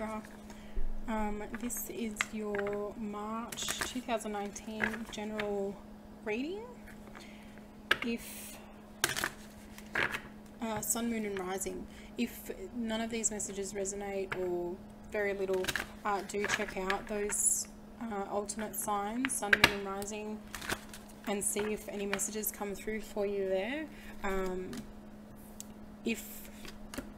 Libra. This is your March 2019 general reading. If Sun, Moon and Rising. If none of these messages resonate or very little, do check out those alternate signs, Sun, Moon and Rising, and see if any messages come through for you there. If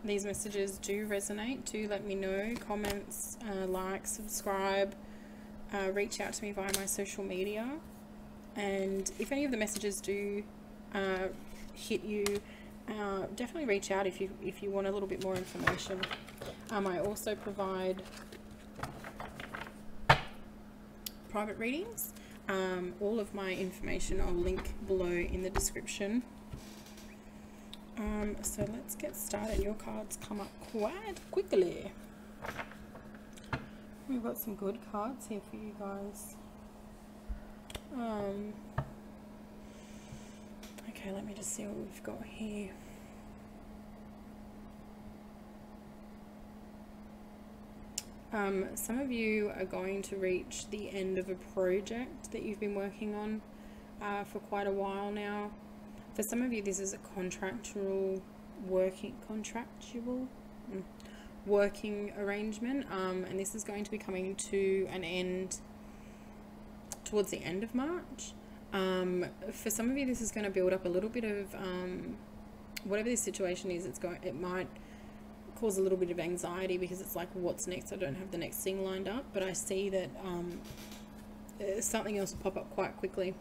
these messages do resonate, do let me know. Comments, like, subscribe, reach out to me via my social media. And if any of the messages do hit you, definitely reach out if you want a little bit more information. I also provide private readings. All of my information I'll link below in the description. So let's get started. Your cards come up quite quickly. We've got some good cards here for you guys. Okay, let me just see what we've got here. Some of you are going to reach the end of a project that you've been working on for quite a while now. For some of you, this is a contractual working arrangement, and this is going to be coming to an end towards the end of March. For some of you, this is going to build up a little bit of whatever this situation is. It might cause a little bit of anxiety because it's like, what's next? I don't have the next thing lined up, but I see that something else will pop up quite quickly.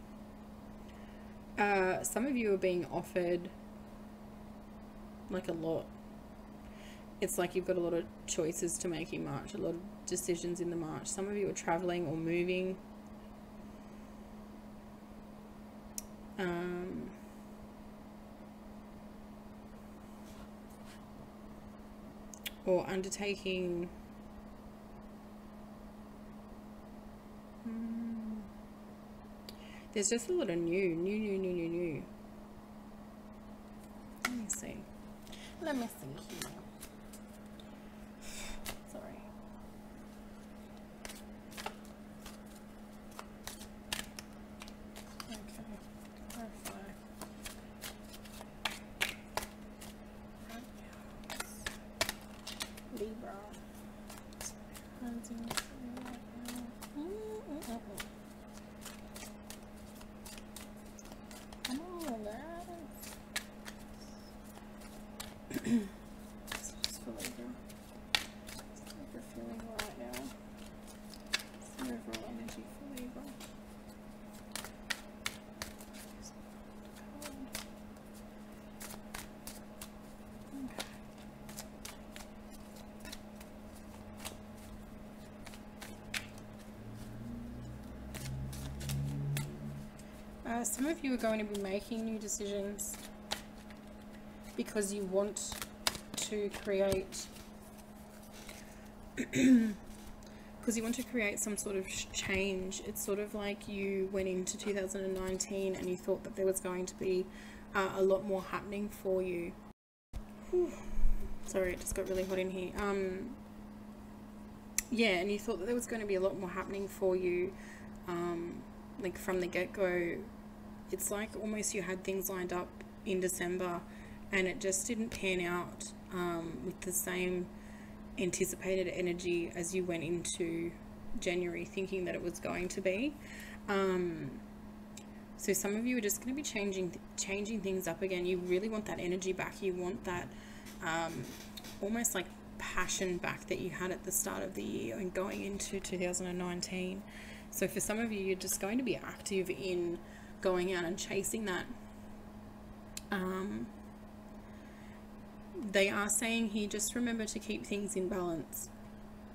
Some of you are being offered like a lot. It's like you've got a lot of choices to make in March, a lot of decisions in the March. Some of you are traveling or moving. Or undertaking there's just a lot of new. Let me see here. Sorry. Okay, clarify. Libra. Just for Libra. It's like you're feeling right now. Some overall energy for Libra. Some of you are going to be making new decisions because you want to create some sort of change. It's sort of like you went into 2019 and you thought that there was going to be a lot more happening for you. Whew. Sorry, it just got really hot in here. Yeah, and you thought that there was going to be a lot more happening for you, like from the get-go. It's like almost you had things lined up in December and it just didn't pan out with the same anticipated energy as you went into January thinking that it was going to be. So some of you are just going to be changing things up again. You really want that energy back. You want that almost like passion back that you had at the start of the year and going into 2019. So for some of you, you're just going to be active in going out and chasing that. They are saying here, just remember to keep things in balance.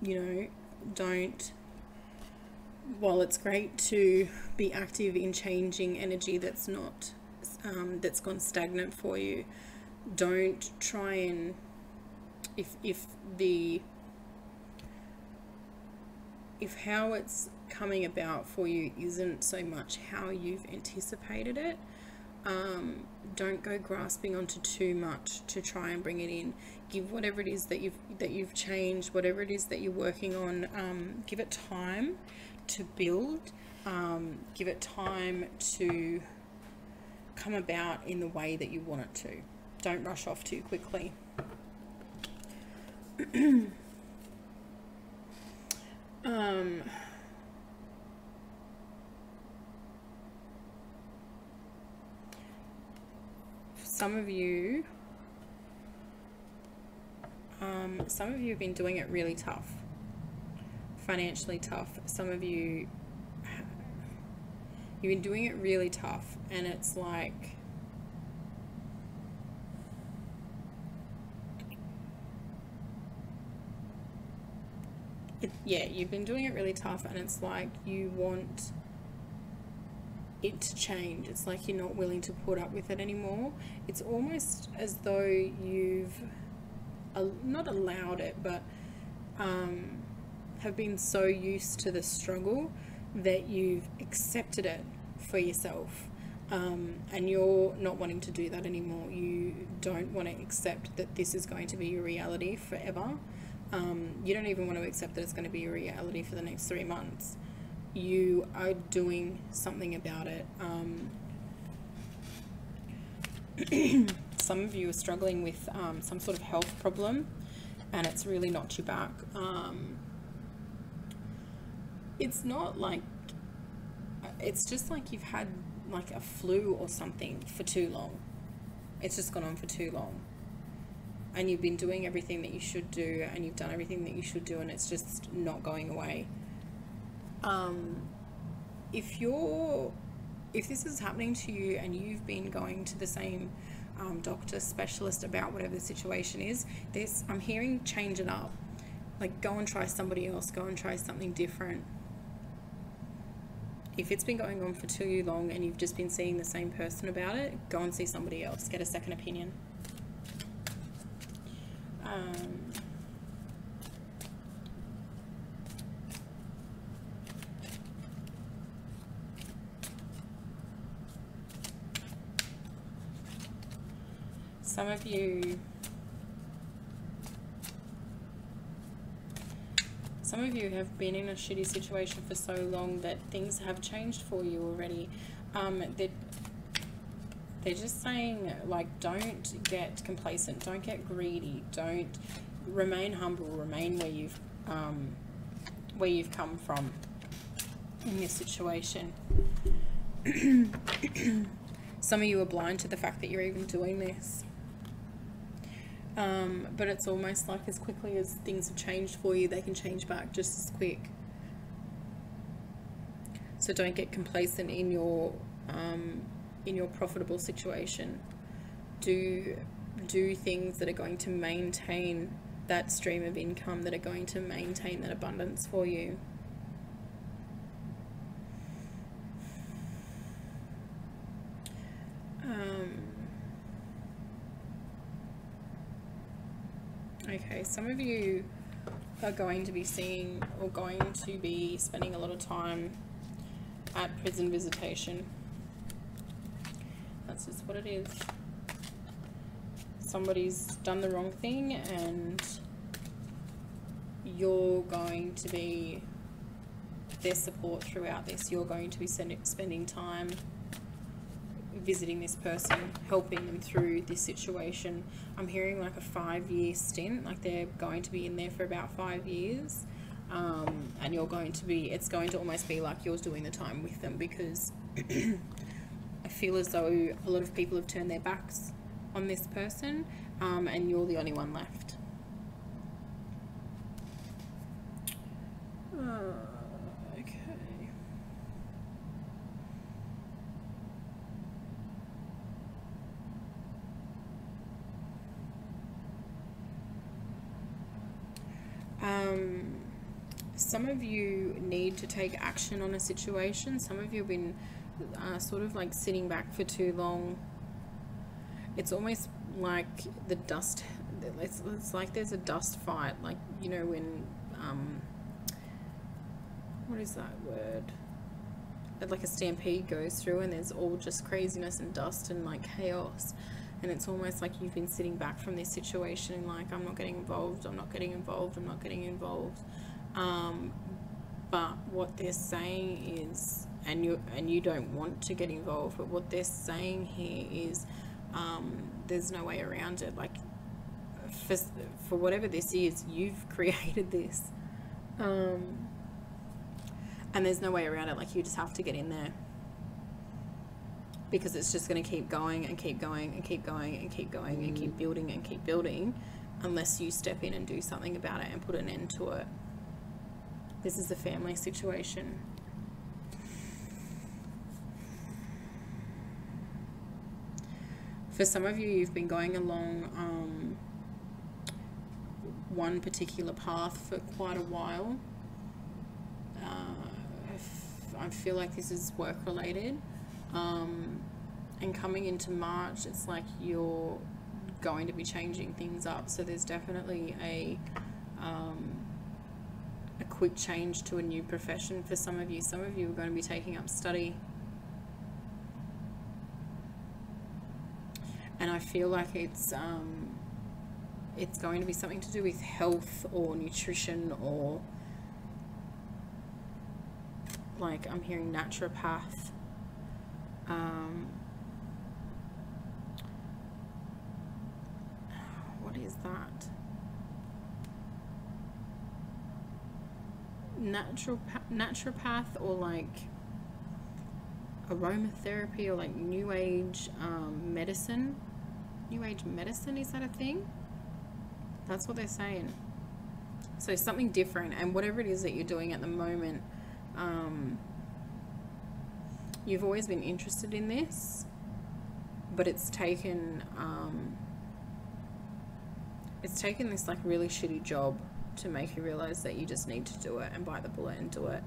You know, don't, while it's great to be active in changing energy that's not, that's gone stagnant for you, don't try and, if how it's coming about for you isn't so much how you've anticipated it, Don't go grasping onto too much to try and bring it in. Give whatever it is that you've changed, whatever it is that you're working on, give it time to build. Give it time to come about in the way that you want it to. Don't rush off too quickly. Some of you have been doing it really tough, financially tough. Some of you, you've been doing it really tough, and it's like, yeah, you've been doing it really tough, and it's like you want it to change. It's like you're not willing to put up with it anymore. It's almost as though you've not allowed it, but have been so used to the struggle that you've accepted it for yourself, and you're not wanting to do that anymore. You don't want to accept that this is going to be your reality forever. You don't even want to accept that it's going to be your reality for the next 3 months. You are doing something about it. Some of you are struggling with some sort of health problem, and it's really knocked you back. It's not like, it's just like you've had like a flu or something for too long. It's just gone on for too long, and you've been doing everything that you should do, and you've done everything that you should do, and it's just not going away. If this is happening to you and you've been going to the same doctor, specialist about whatever the situation is, I'm hearing change it up. Like, go and try somebody else, go and try something different. If it's been going on for too long and you've just been seeing the same person about it, go and see somebody else, get a second opinion. Some of you have been in a shitty situation for so long that things have changed for you already. They're just saying, like, don't get complacent, don't get greedy, don't remain humble, remain where you've come from in this situation. Some of you are blind to the fact that you're even doing this. But it's almost like as quickly as things have changed for you, they can change back just as quick. So don't get complacent in your profitable situation. Do things that are going to maintain that stream of income, that are going to maintain that abundance for you. Okay, some of you are going to be seeing or going to be spending a lot of time at prison visitation. That's just what it is. Somebody's done the wrong thing, and you're going to be their support throughout this. You're going to be spending time visiting this person, helping them through this situation. I'm hearing like a 5-year stint, like they're going to be in there for about 5 years, and you're going to be, it's going to almost be like you're doing the time with them, because I feel as though a lot of people have turned their backs on this person, and you're the only one left. Okay. Some of you need to take action on a situation. Some of you have been sort of like sitting back for too long. It's almost like the dust, it's like there's a dust fight, like, you know, when what is that word, like a stampede goes through, and there's all just craziness and dust and like chaos, and it's almost like you've been sitting back from this situation and like, I'm not getting involved, I'm not getting involved, I'm not getting involved. But what they're saying is, and you don't want to get involved, but what they're saying here is, there's no way around it. Like, for whatever this is, you've created this, and there's no way around it. Like, you just have to get in there, because it's just going to keep going and keep going and keep going and keep going and keep building and keep building, unless you step in and do something about it and put an end to it. This is a family situation. For some of you, you've been going along one particular path for quite a while. I feel like this is work related. And coming into March, it's like you're going to be changing things up. So there's definitely a quick change to a new profession for some of you. Some of you are going to be taking up study. And I feel like it's going to be something to do with health or nutrition, or like, I'm hearing naturopath. What is that? Naturopath, or like aromatherapy, or like new age medicine. New age medicine, is that a thing? That's what they're saying. So something different, and whatever it is that you're doing at the moment, you've always been interested in this, but it's taken this like really shitty job to make you realize that you just need to do it and bite the bullet and do it.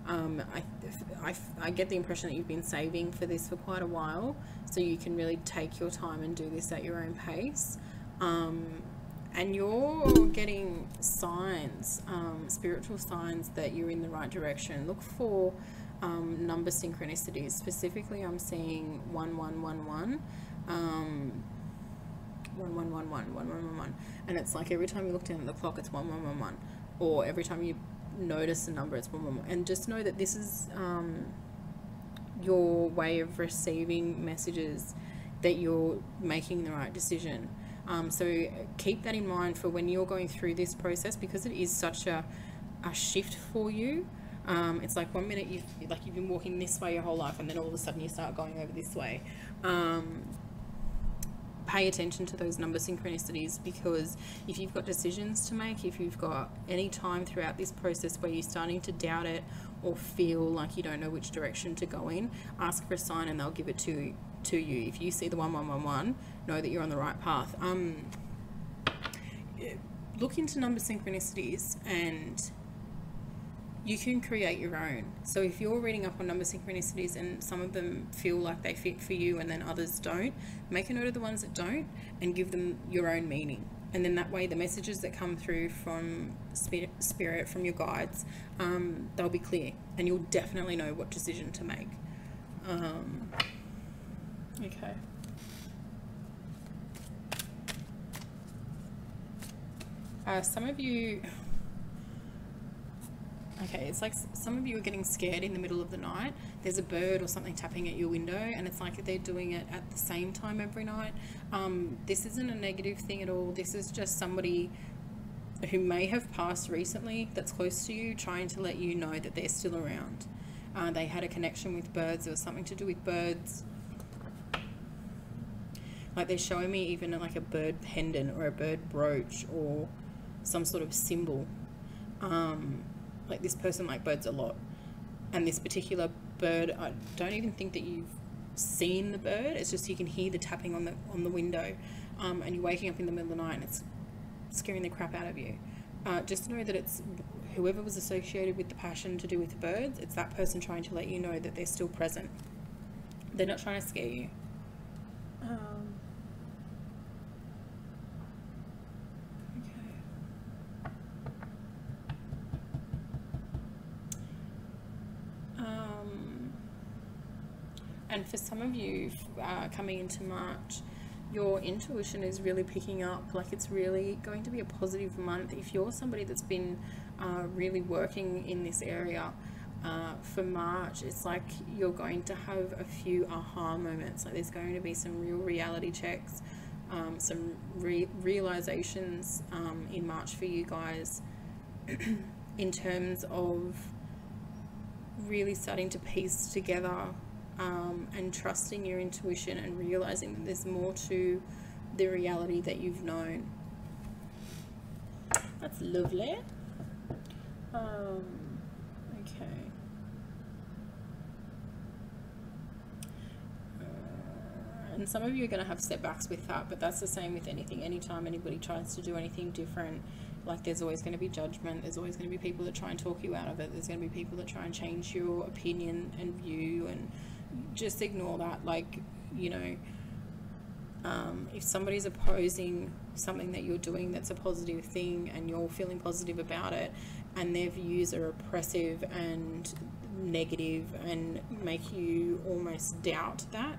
I get the impression that you've been saving for this for quite a while, so you can really take your time and do this at your own pace. And you're getting signs, spiritual signs, that you're in the right direction. Look for number synchronicities. Specifically, I'm seeing 1111, 1111, and it's like every time you look down at the clock, it's 1111, or every time you notice a number, it's 1111. And just know that this is your way of receiving messages that you're making the right decision. So keep that in mind for when you're going through this process, because it is such a shift for you. It's like 1 minute you've been walking this way your whole life, and then all of a sudden you start going over this way. Pay attention to those number synchronicities, because if you've got decisions to make, if you've got any time throughout this process where you're starting to doubt it or feel like you don't know which direction to go in, ask for a sign and they'll give it to you. If you see the 1111, know that you're on the right path. Look into number synchronicities, and you can create your own. So if you're reading up on number synchronicities and some of them feel like they fit for you and then others don't, make a note of the ones that don't and give them your own meaning. And then that way the messages that come through from spirit, from your guides, they'll be clear, and you'll definitely know what decision to make. Okay. Some of you... Okay, it's like some of you are getting scared in the middle of the night. There's a bird or something tapping at your window, and it's like they're doing it at the same time every night. This isn't a negative thing at all. This is just somebody who may have passed recently that's close to you, trying to let you know that they're still around. They had a connection with birds. There was something to do with birds. Like, they're showing me even like a bird pendant or a bird brooch or some sort of symbol. Like, this person like birds a lot, and this particular bird, I don't even think that you've seen the bird. It's just you can hear the tapping on the window, and you're waking up in the middle of the night and it's scaring the crap out of you. Just know that it's whoever was associated with the passion to do with the birds. It's that person trying to let you know that they're still present. They're not trying to scare you. And for some of you coming into March, your intuition is really picking up. Like, it's really going to be a positive month. If you're somebody that's been really working in this area for March, it's like you're going to have a few aha moments. Like, there's going to be some real reality checks, some realizations in March for you guys in terms of really starting to piece together and trusting your intuition and realizing that there's more to the reality that you've known. That's lovely. Okay. And some of you are going to have setbacks with that, but that's the same with anything. Anytime anybody tries to do anything different, like, there's always going to be judgment. There's always going to be people that try and talk you out of it. There's going to be people that try and change your opinion and view, and just ignore that. Like, you know, if somebody's opposing something that you're doing that's a positive thing and you're feeling positive about it, and their views are oppressive and negative and make you almost doubt that,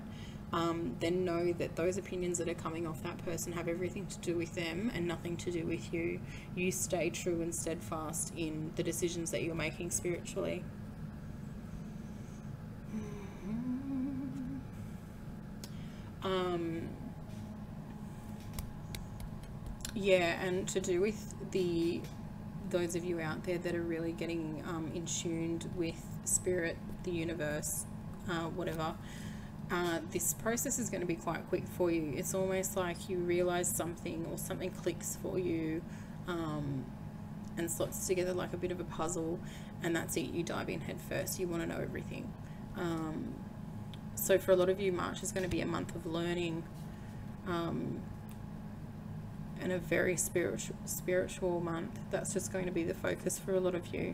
then know that those opinions that are coming off that person have everything to do with them and nothing to do with you. You stay true and steadfast in the decisions that you're making spiritually. Yeah, and to do with those of you out there that are really getting in tuned with spirit, the universe, whatever, this process is going to be quite quick for you. It's almost like you realize something, or something clicks for you and slots together like a bit of a puzzle, and that's it. You dive in head first. You want to know everything. So for a lot of you, March is going to be a month of learning, and a very spiritual month. That's just going to be the focus for a lot of you.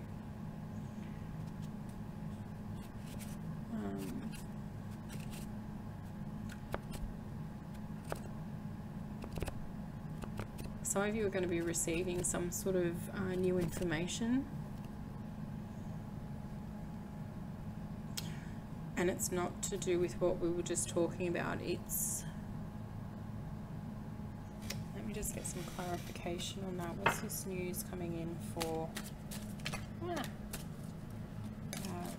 Some of you are going to be receiving some sort of new information, and it's not to do with what we were just talking about. It's, let me just get some clarification on that. What's this news coming in for?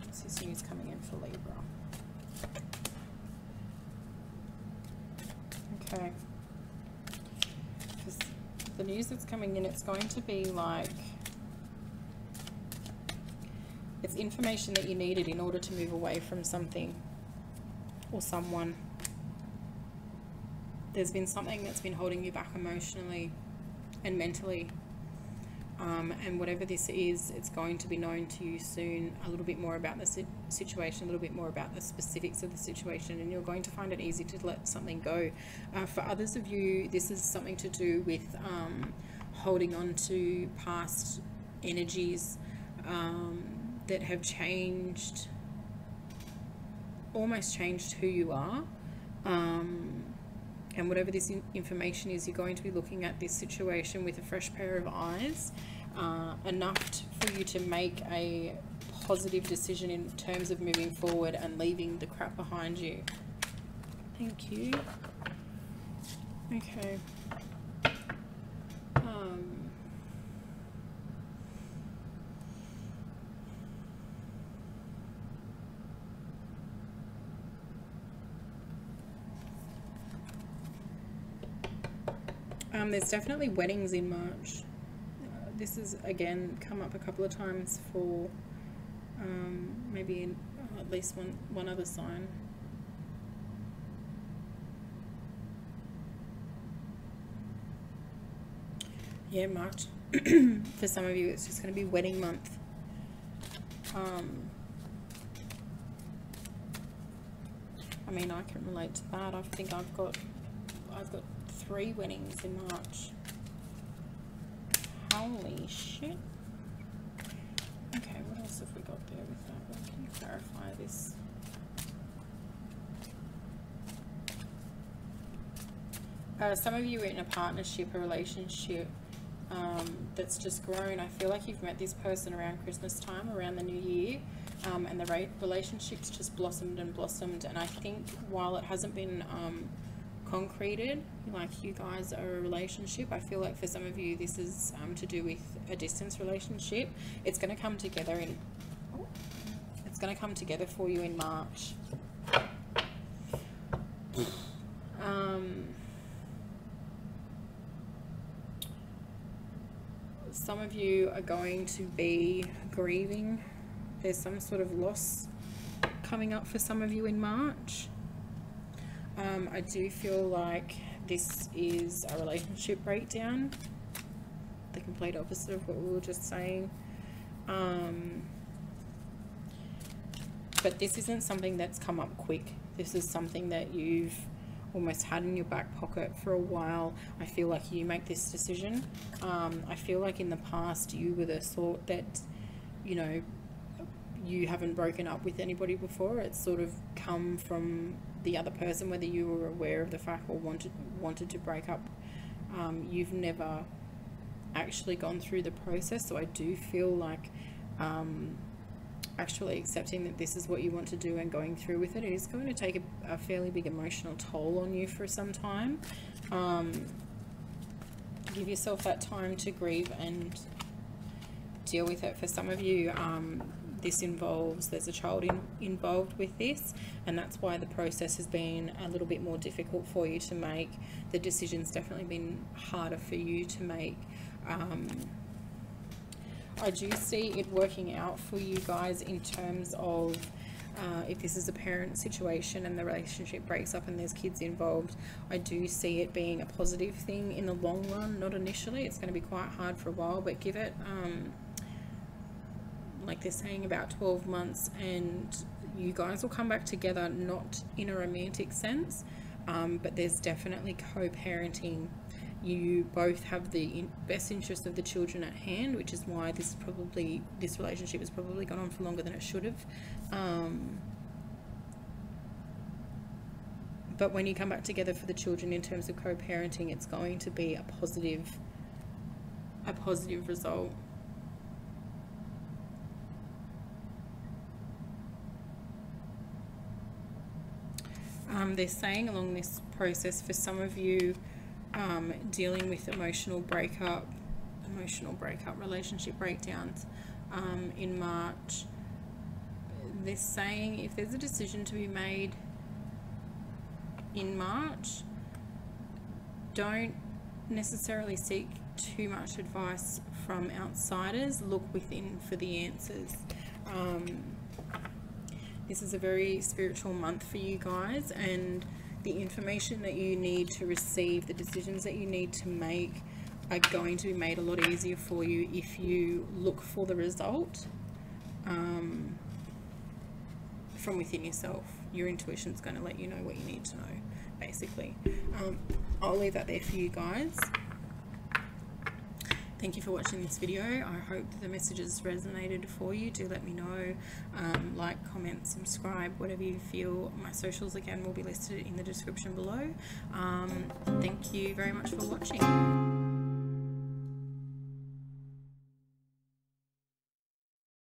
What's this news coming in for Libra? Okay. The news that's coming in, it's going to be like, it's information that you needed in order to move away from something or someone. There's been something that's been holding you back emotionally and mentally, and whatever this is, it's going to be known to you soon. A little bit more about the situation, a little bit more about the specifics of the situation, and you're going to find it easy to let something go. For others of you, this is something to do with holding on to past energies that have changed, almost changed who you are. And whatever this information is, you're going to be looking at this situation with a fresh pair of eyes, enough for you to make a positive decision in terms of moving forward and leaving the crap behind you. Thank you. Okay. There's definitely weddings in March. This has again come up a couple of times for maybe in, at least one other sign. Yeah, March. For some of you, it's just going to be wedding month. I mean, I can relate to that. I think I've got 3 weddings in March. Holy shit. Okay, what else have we got there with that? Well, can you clarify this? Some of you are in a partnership, a relationship that's just grown. I feel like you've met this person around Christmas time, around the new year. and the relationship's just blossomed and blossomed. And I think while it hasn't been concreted, like you guys are a relationship, I feel like for some of you this is to do with a distance relationship. It's going to come together for you in March. Some of you are going to be grieving. There's some sort of loss coming up for some of you in March. I do feel like this is a relationship breakdown, the complete opposite of what we were just saying. But this isn't something that's come up quick. This is something that you've almost had in your back pocket for a while. I feel like you make this decision. I feel like in the past you were the sort that, you know, you haven't broken up with anybody before. It's sort of come from the other person, whether you were aware of the fact or wanted to break up. You've never actually gone through the process. So I do feel like actually accepting that this is what you want to do and going through with it, it is going to take a fairly big emotional toll on you for some time. Give yourself that time to grieve and deal with it. For some of you, this involves, there's a child involved with this, and that's why the process has been a little bit more difficult for you to make. The decision's definitely been harder for you to make. I do see it working out for you guys in terms of if this is a parent situation and the relationship breaks up and there's kids involved, I do see it being a positive thing in the long run. Not initially, it's going to be quite hard for a while, but give it like they're saying about 12 months and you guys will come back together, not in a romantic sense, but there's definitely co-parenting. You both have the best interest of the children at hand, which is why this relationship has probably gone on for longer than it should have. But when you come back together for the children in terms of co-parenting, it's going to be a positive result. They're saying along this process, for some of you, dealing with emotional breakup, relationship breakdowns in March, they're saying if there's a decision to be made in March, don't necessarily seek too much advice from outsiders. Look within for the answers. This is a very spiritual month for you guys, and the information that you need to receive, the decisions that you need to make are going to be made a lot easier for you if you look for the result from within yourself. Your intuition's going to let you know what you need to know, basically. I'll leave that there for you guys. Thank you for watching this video. I hope the messages resonated for you. Do let me know. Like, comment, subscribe, whatever you feel. My socials, again, will be listed in the description below. Thank you very much for watching.